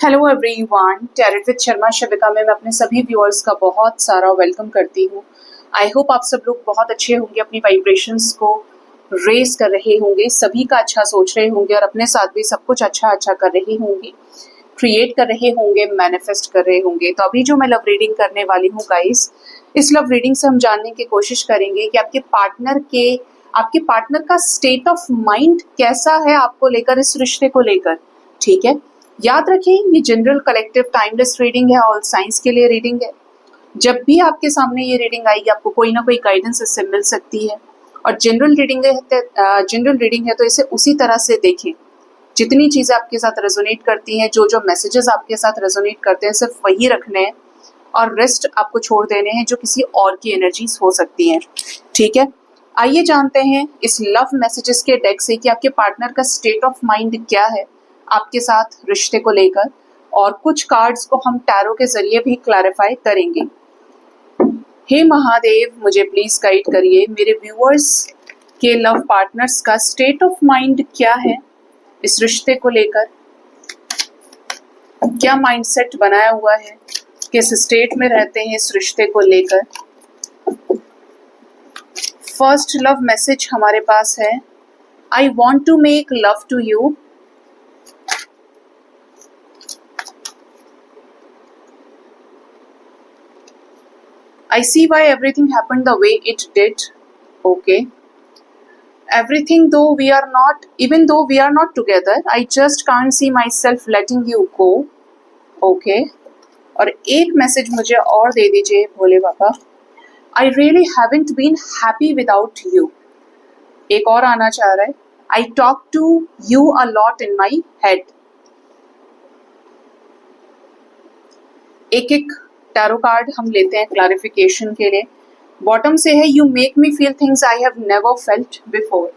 Hello everyone, tarot with Sharma शबिका में मैं अपने सभी व्यूअर्स का बहुत सारा वेलकम करती हूँ। आई होप आप सब लोग बहुत अच्छे होंगे, अपनी वाइब्रेशंस को रेज कर रहे होंगे, सभी का अच्छा सोच रहे होंगे और अपने साथ भी सब कुछ अच्छा कर रहे होंगे, क्रिएट कर रहे होंगे, मैनिफेस्ट कर रहे होंगे। तो अभी जो मैं लव रीडिंग करने वाली हूँ गाइस, इस लव रीडिंग से हम जानने की कोशिश करेंगे कि आपके पार्टनर का स्टेट ऑफ माइंड कैसा है आपको लेकर, इस रिश्ते को लेकर। ठीक है, याद रखें ये जनरल कलेक्टिव टाइमलेस रीडिंग है, ऑल साइंस के लिए रीडिंग है। जब भी आपके सामने ये रीडिंग आएगी आपको कोई ना कोई गाइडेंस इससे मिल सकती है। और जनरल रीडिंग है तो इसे उसी तरह से देखें। जितनी चीज़ें आपके साथ रेजोनेट करती हैं, जो जो मैसेजेस आपके साथ रेजोनेट करते हैं, सिर्फ वही रखने हैं और रेस्ट आपको छोड़ देने हैं जो किसी और की एनर्जीज हो सकती हैं। ठीक है, आइए जानते हैं इस लव मैसेजेस के डेक से कि आपके पार्टनर का स्टेट ऑफ माइंड क्या है आपके साथ रिश्ते को लेकर, और कुछ कार्ड्स को हम टैरो के जरिए भी क्लैरिफाई करेंगे। हे महादेव, मुझे प्लीज गाइड करिए, मेरे व्यूअर्स के लव पार्टनर्स का स्टेट ऑफ माइंड क्या है इस रिश्ते को लेकर, क्या माइंडसेट बनाया हुआ है, किस स्टेट में रहते हैं इस रिश्ते को लेकर। फर्स्ट लव मैसेज हमारे पास है, I want to make love to you. I see why everything happened the way it did. Okay. Even though we are not together, I just can't see myself letting you go. Okay. और एक message मुझे और दे दीजिए भोले बाबा, I really haven't been happy without you. एक और आना चाह रहा है, I talk to you a lot in my head. एक एक टैरो कार्ड हम लेते हैं क्लैरिफिकेशन के लिए। बॉटम से है, you make me feel things I have never felt before.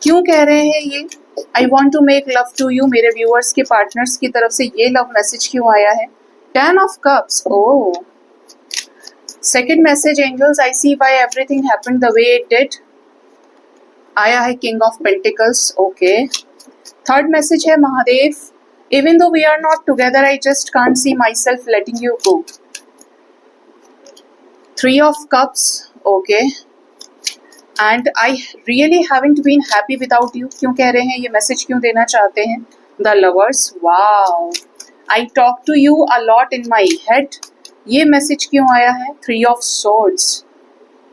क्यों कह रहे हैं ये I want to make love to you, मेरे व्यूअर्स के पार्टनर्स की तरफ से ये लव मैसेज क्यों आया है? 10 of cups. Oh, second message, angels I see why everything happened the way it did. आया है king of pentacles. Okay, third message है Mahadev, even though we are not together I just can't see myself letting you go. 3 of cups. Okay, and I really haven't been happy without you. क्यों कह रहे हैं, ये message क्यों देना चाहते हैं? The lovers. Wow, I talk to you a lot in my head. ये मैसेज क्यों आया है? 3 ऑफ सोर्ड्स।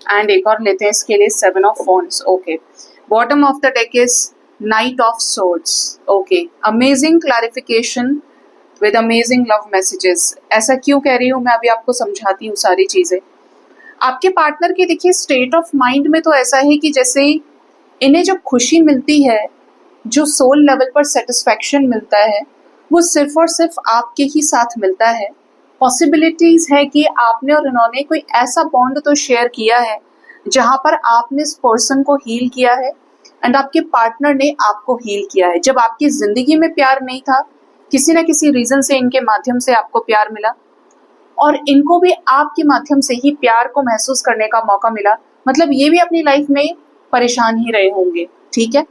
एंड एक और लेते हैं इसके लिए, 7 of wands. Okay, bottom of the deck is night of swords. Okay, amazing clarification with amazing love messages. ऐसा क्यों कह रही हूँ मैं, अभी आपको समझाती हूँ सारी चीजें। आपके पार्टनर के देखिए स्टेट ऑफ माइंड में तो ऐसा है कि जैसे इन्हें जब खुशी मिलती है, जो सोल लेवल पर सेटिस्फैक्शन मिलता है, वो सिर्फ और सिर्फ आपके ही साथ मिलता है। पॉसिबिलिटीज है कि आपने और इन्होंने कोई ऐसा बॉन्ड तो शेयर किया है जहां पर आपने इस पर्सन को हील किया है एंड आपके पार्टनर ने आपको हील किया है। जब आपकी जिंदगी में प्यार नहीं था, किसी न किसी रीजन से इनके माध्यम से आपको प्यार मिला और इनको भी आपके माध्यम से ही प्यार को महसूस करने का मौका मिला। मतलब ये भी अपनी लाइफ में परेशान ही रहे होंगे। ठीक है,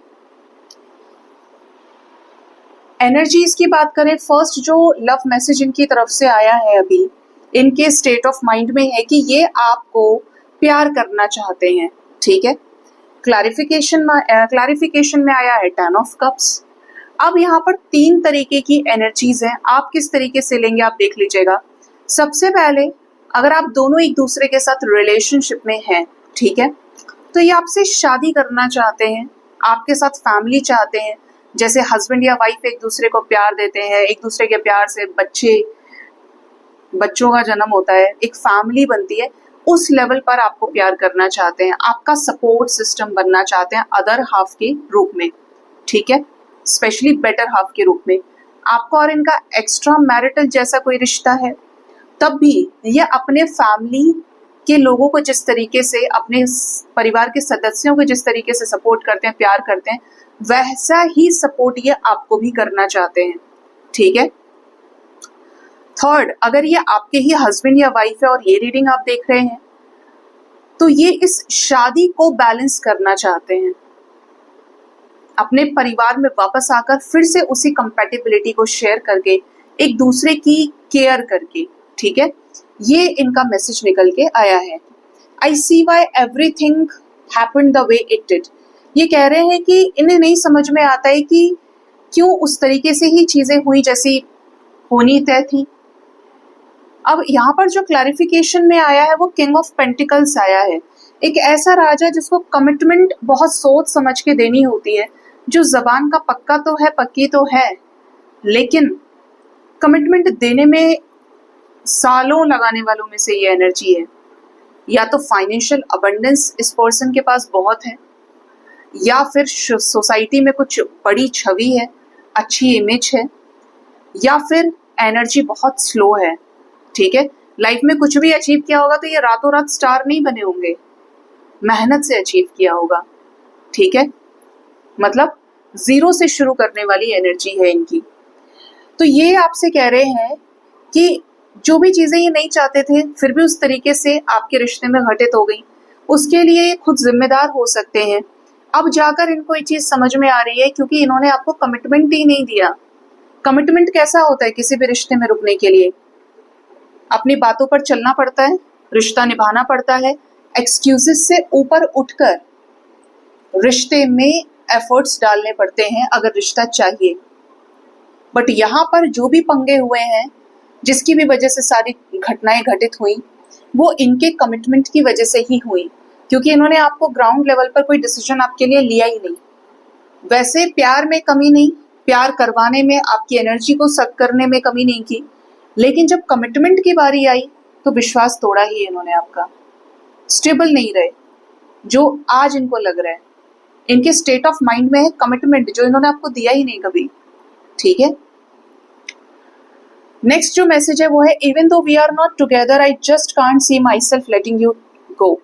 एनर्जीज की बात करें, फर्स्ट जो लव मैसेज इनकी तरफ से आया है अभी, इनके स्टेट ऑफ माइंड में है कि ये आपको प्यार करना चाहते हैं। ठीक है, क्लैरिफिकेशन में आया है 10 ऑफ कप्स। अब यहाँ पर 3 तरीके की एनर्जीज हैं, आप किस तरीके से लेंगे आप देख लीजिएगा। सबसे पहले, अगर आप दोनों एक दूसरे के साथ रिलेशनशिप में हैं, ठीक है, तो ये आपसे शादी करना चाहते हैं, आपके साथ फैमिली चाहते हैं। जैसे हस्बैंड या वाइफ एक दूसरे को प्यार देते हैं, एक दूसरे के प्यार से बच्चों का जन्म होता है, एक फैमिली बनती है, उस लेवल पर आपको प्यार करना चाहते हैं, आपका सपोर्ट सिस्टम बनना चाहते हैं अदर हाफ के रूप में। ठीक है, स्पेशली बेटर हाफ के रूप में। आपका और इनका एक्स्ट्रा मैरिटल जैसा कोई रिश्ता है, तब भी ये अपने फैमिली के लोगों को जिस तरीके से, अपने परिवार के सदस्यों को जिस तरीके से सपोर्ट करते हैं, प्यार करते हैं, वैसा ही सपोर्ट ये आपको भी करना चाहते हैं। ठीक है, थर्ड, अगर ये आपके ही हस्बैंड या वाइफ है और ये रीडिंग आप देख रहे हैं, तो ये इस शादी को बैलेंस करना चाहते हैं, अपने परिवार में वापस आकर फिर से उसी कंपैटिबिलिटी को शेयर करके, एक दूसरे की केयर करके, ठीक है, ये इनका मैसेज निकल के आया है। I see why everything happened the way it did. ये कह रहे हैं कि इन्हें नहीं समझ में आता है कि क्यों उस तरीके से ही चीजें हुई जैसी होनी तय थी। अब यहाँ पर जो क्लैरिफिकेशन में आया है वो किंग ऑफ पेंटिकल्स आया है, एक ऐसा राजा जिसको कमिटमेंट बहुत सोच समझ के देनी होती है, जो जबान का पक्का तो है, पक्की तो है, लेकिन कमिटमेंट देने में सालों लगाने वालों में से ये एनर्जी है। या तो फाइनेंशियल अबंडेंस इस पर्सन के पास बहुत है, या फिर सोसाइटी में कुछ बड़ी छवि है, अच्छी इमेज है, या फिर एनर्जी बहुत स्लो है, ठीक है। लाइफ में कुछ भी अचीव किया होगा तो ये रातों रात स्टार नहीं बने होंगे, मेहनत से अचीव किया होगा, ठीक है, मतलब जीरो से शुरू करने वाली एनर्जी है इनकी। तो ये आपसे कह रहे हैं कि जो भी चीजें ये नहीं चाहते थे फिर भी उस तरीके से आपके रिश्ते में घटित हो गई, उसके लिए ये खुद जिम्मेदार हो सकते हैं। अब जाकर इनको ये चीज समझ में आ रही है, क्योंकि इन्होंने आपको कमिटमेंट ही नहीं दिया। कमिटमेंट कैसा होता है किसी भी रिश्ते में रुकने के लिए? अपनी बातों पर चलना पड़ता है, रिश्ता निभाना पड़ता है, एक्सक्यूजेस से ऊपर उठकर रिश्ते में एफर्ट्स डालने पड़ते हैं अगर रिश्ता चाहिए। बट यहाँ पर जो भी पंगे हुए हैं, जिसकी भी वजह से सारी घटनाएं घटित हुई, वो इनके कमिटमेंट की वजह से ही हुई, क्योंकि इन्होंने आपको ग्राउंड लेवल पर कोई डिसीजन आपके लिए लिया ही नहीं। वैसे प्यार में कमी नहीं, प्यार करवाने में, आपकी एनर्जी को सक करने में कमी नहीं की, लेकिन जब कमिटमेंट की बारी आई तो विश्वास तोड़ा ही इन्होंने आपका। स्टेबल नहीं रहे, जो आज इनको लग रहा है। इनके स्टेट ऑफ माइंड में है कमिटमेंट, जो इन्होंने आपको दिया ही नहीं कभी, ठीक है। नेक्स्ट जो मैसेज है वो है, even though we are not together I just can't see myself letting you go.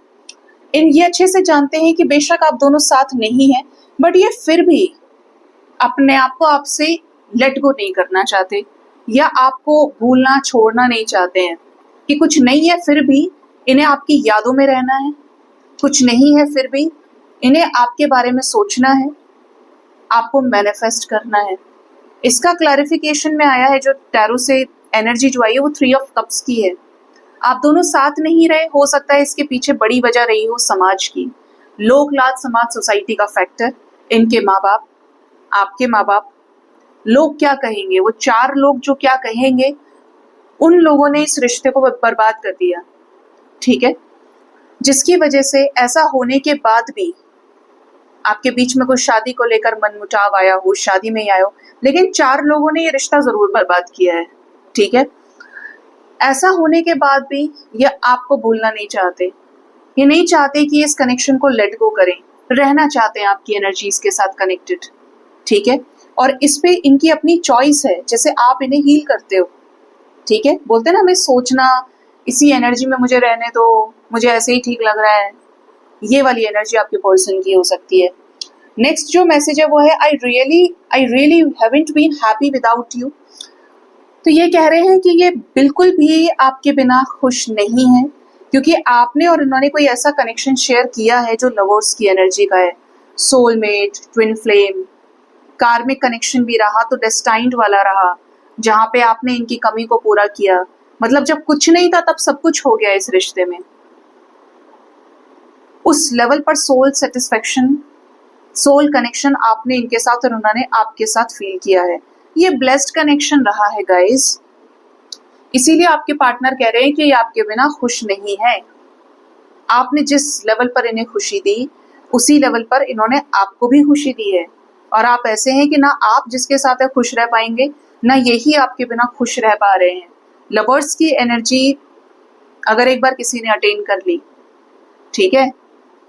ये अच्छे से जानते हैं कि बेशक आप दोनों साथ नहीं हैं, बट ये फिर भी अपने आप को आपसे लेट गो नहीं करना चाहते, या आपको भूलना छोड़ना नहीं चाहते हैं, कि कुछ नहीं है फिर भी इन्हें आपकी यादों में रहना है, कुछ नहीं है फिर भी इन्हें आपके बारे में सोचना है, आपको मैनिफेस्ट करना है। इसका क्लैरिफिकेशन में आया है, जो टैरो से एनर्जी जो आई है वो 3 ऑफ कप्स की है। आप दोनों साथ नहीं रहे, हो सकता है इसके पीछे बड़ी वजह रही हो समाज की, लोक लाज समाज, सोसाइटी का फैक्टर, इनके माँ बाप, आपके माँ बाप। लोग क्या कहेंगे, वो 4 लोग जो क्या कहेंगे, उन लोगों ने इस रिश्ते को बर्बाद कर दिया, ठीक है, जिसकी वजह से ऐसा होने के बाद भी आपके बीच में कोई शादी को लेकर मनमुटाव आया हो, शादी में ही आया हो, लेकिन 4 लोगों ने ये रिश्ता जरूर बर्बाद किया है, ठीक है। ऐसा होने के बाद भी ये आपको भूलना नहीं चाहते, ये नहीं चाहते कि इस कनेक्शन को लेट गो करें, रहना चाहते हैं आपकी एनर्जीज के साथ कनेक्टेड, ठीक है। और इस पे इनकी अपनी चॉइस है, जैसे आप इन्हें हील करते हो, ठीक है, बोलते हैं ना हमें सोचना, इसी एनर्जी में मुझे रहने दो, मुझे ऐसे ही ठीक लग रहा है, ये वाली एनर्जी आपके पर्सन की हो सकती है। नेक्स्ट जो मैसेज है वो है, I really haven't been happy without you. तो ये कह रहे हैं कि ये बिल्कुल भी आपके बिना खुश नहीं है, क्योंकि आपने और इन्होंने कोई ऐसा कनेक्शन शेयर किया है जो लवर्स की एनर्जी का है, soulmate, twin flame, karmic connection भी रहा तो डेस्टाइन्ड वाला रहा, जहां पे आपने इनकी कमी को पूरा किया। मतलब जब कुछ नहीं था तब सब कुछ हो गया इस रिश्ते में। उस लेवल पर सोल सेटिस्फेक्शन, सोल कनेक्शन आपने इनके साथ और उन्होंने आपके साथ फील किया है। ये ब्लेस्ड कनेक्शन रहा है गाइस, इसीलिए आपके पार्टनर कह रहे हैं कि ये आपके बिना खुश नहीं है। आपने जिस लेवल पर इन्हें खुशी दी, उसी लेवल पर इन्होंने आपको भी खुशी दी है। और आप ऐसे हैं कि ना आप जिसके साथ है खुश रह पाएंगे, ना यही आपके बिना खुश रह पा रहे हैं। लवर्स की एनर्जी अगर एक बार किसी ने अटेन कर ली, ठीक है,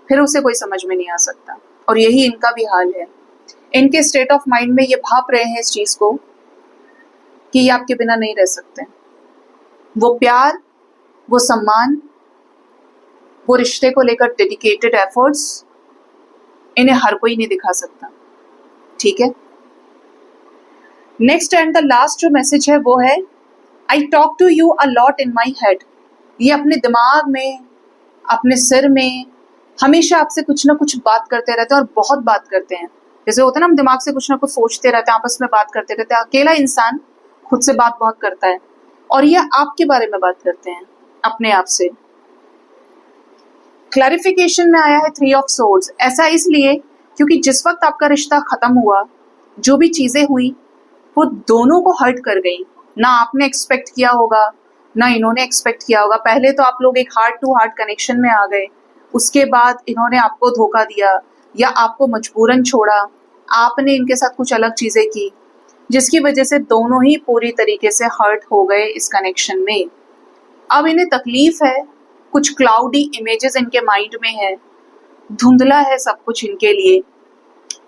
फिर उसे कोई समझ में नहीं आ सकता, और यही इनका भी हाल है। इनके स्टेट ऑफ माइंड में ये भाप रहे हैं इस चीज को कि ये आपके बिना नहीं रह सकते। वो प्यार, वो सम्मान, वो रिश्ते को लेकर डेडिकेटेड एफर्ट्स इन्हें हर कोई नहीं दिखा सकता, ठीक है। नेक्स्ट एंड द लास्ट जो मैसेज है वो है, I talk to you a lot in my head. ये अपने दिमाग में, अपने सिर में हमेशा आपसे कुछ ना कुछ बात करते रहते हैं और बहुत बात करते हैं। जैसे होता है ना, हम दिमाग से कुछ ना कुछ सोचते रहते हैं, आपस में बात करते रहते हैं। अकेला इंसान खुद से बात बहुत करता है और ये आपके बारे में बात करते हैं अपने आप से। क्लैरिफिकेशन में आया है 3 ऑफ सोर्ड्स। ऐसा इसलिए क्योंकि जिस वक्त आपका रिश्ता खत्म हुआ, जो भी चीजें हुई वो दोनों को हर्ट कर गई। ना आपने एक्सपेक्ट किया होगा, ना इन्होंने एक्सपेक्ट किया होगा। पहले तो आप लोग एक हार्ट टू हार्ट कनेक्शन में आ गए, उसके बाद इन्होंने आपको धोखा दिया या आपको मजबूरन छोड़ा, आपने इनके साथ कुछ अलग चीजें की, जिसकी वजह से दोनों ही पूरी तरीके से हर्ट हो गए इस कनेक्शन में। अब इन्हें तकलीफ है, कुछ क्लाउडी इमेजेस इनके माइंड में है, धुंधला है सब कुछ इनके लिए,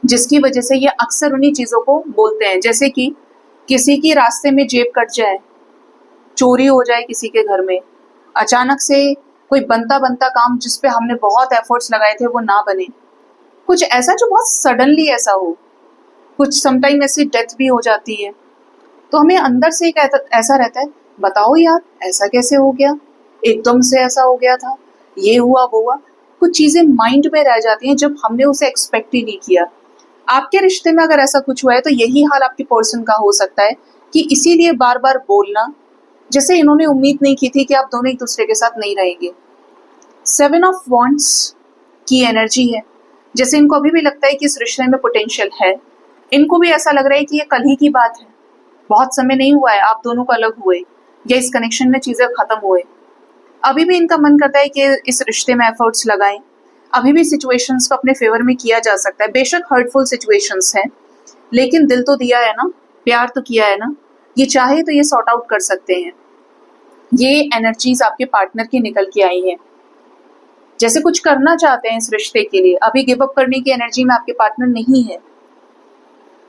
जिसकी वजह से ये अक्सर उन्हीं चीजों को बोलते हैं। जैसे कि किसी की रास्ते में जेब कट जाए, चोरी हो जाए किसी के घर में, अचानक से कोई बनता बनता काम जिस पे हमने बहुत एफर्ट्स लगाए थे वो ना बने, कुछ ऐसा जो बहुत सडनली ऐसा हो, कुछ समटाइम ऐसी डेथ भी हो जाती है। तो हमें अंदर से एक ऐसा रहता है, बताओ यार ऐसा कैसे हो गया, एकदम से ऐसा हो गया था, ये हुआ वो हुआ। कुछ चीजें माइंड में रह जाती हैं जब हमने उसे एक्सपेक्ट ही नहीं किया। आपके रिश्ते में अगर ऐसा कुछ हुआ है तो यही हाल आपके पर्सन का हो सकता है कि इसीलिए बार बार बोलना, जैसे इन्होंने उम्मीद नहीं की थी कि आप दोनों एक दूसरे के साथ नहीं रहेंगे। 7 ऑफ वॉन्ड्स की एनर्जी है, जैसे इनको अभी भी लगता है कि इस रिश्ते में पोटेंशियल है। इनको भी ऐसा लग रहा है कि ये कल ही की बात है, बहुत समय नहीं हुआ है आप दोनों को अलग हुए या इस कनेक्शन में चीजें खत्म हुए। अभी भी इनका मन करता है कि इस रिश्ते में एफर्ट्स लगाएं। अभी भी सिचुएशंस को अपने फेवर में किया जा सकता है। बेशक हर्टफुल सिचुएशंस हैं, लेकिन दिल तो दिया है ना, प्यार तो किया है ना, ये चाहे तो ये सॉर्ट आउट कर सकते हैं। ये एनर्जीज आपके पार्टनर की निकल के आई हैं, जैसे कुछ करना चाहते हैं इस रिश्ते के लिए। अभी गिव अप करने की एनर्जी में आपके पार्टनर नहीं है।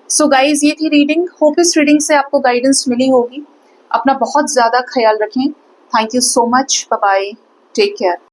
सो गाइज, ये थी रीडिंग। होप इस रीडिंग से आपको गाइडेंस मिली होगी। अपना बहुत ज्यादा ख्याल रखें। Thank you so much. Bye bye, take care.